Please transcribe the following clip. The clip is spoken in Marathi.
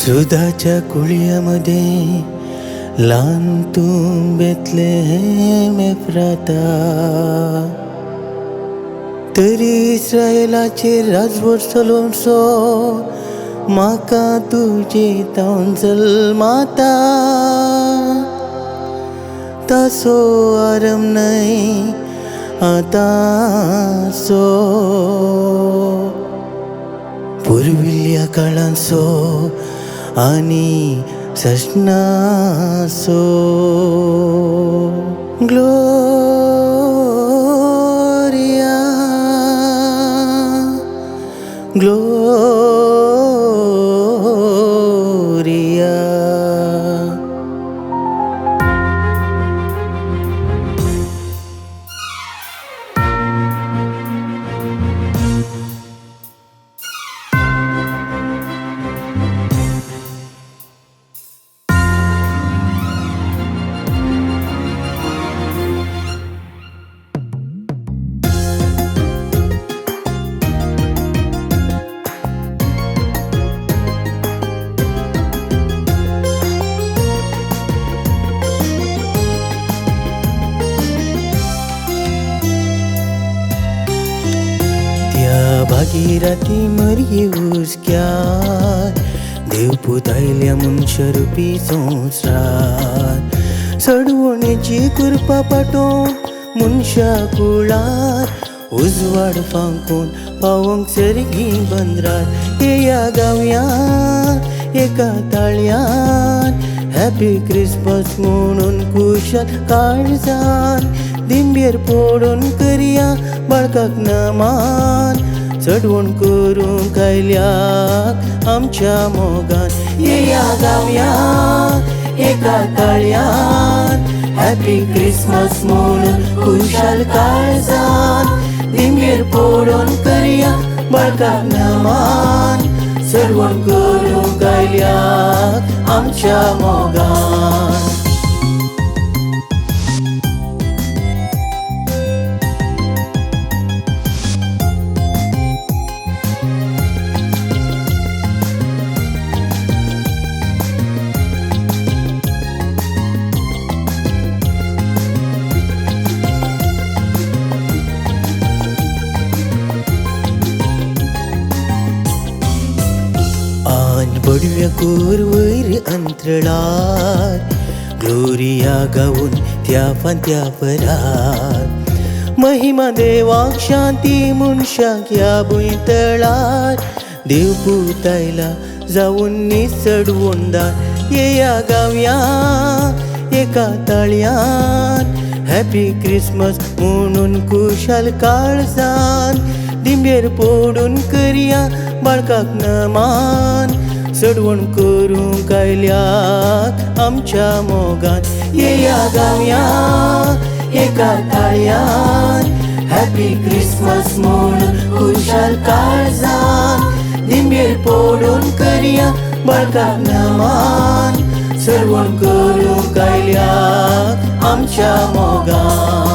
दुधाच्या कुळ्यामध्ये ल्हान तूं बेतलेहेम एफ्राता, तरी इस्रायेलाचेर राजवट चलोवचो म्हाका तुजे तावन जल्माता. तासो आरम नाही आतांचो, पुर्विल्ल्या काळांचो आनी सजनाचो. ग्लोरिया ग्लोरिया. भागीरथी मरये उजक्यार, देवपूत आयल्या मनशारुपी संवसार. चडवणेची कृपा पाटोवन मनशा कुळार, उजवाड फांकून पावोंक सर्गी बंदरार. येया गावया एका ताळयान, हॅपी क्रिसमस म्हणून कुशल काळजान. दिंबेर फोडून करया बाळकाक नमान, चडवण करूंक आयल्याक आमच्या मोगान. येया गावया एका ताळयान, हॅपी क्रिसमस म्हणून कुशल काळजान. दिंबेर फोडून करया बाळकाक नमान, चडवण करूंक आयल्याक आमच्या मोगान. बडव्या कोर वयर अंतरळार, ग्लोरिया गावून त्या फांत्या परार. महिमा देवाक शांती मनशाक ह्या भुंयतळार. देवपूत आयला जावून चडवणदार. येया गावया एका ताळयान, हॅपी क्रिसमस म्हणून कुशल काळजान. दिंबेर फोडून करया बाळकाक नमान, चडवण करूंक आयल्याक आमच्या मोगान. येया गावया एका ताळयान, हॅपी क्रिसमस म्हणून कुशल काळजान. दिंबेर फोडून करया बाळकाक नमान, चडवण करूंक आयल्याक आमच्या मोगान.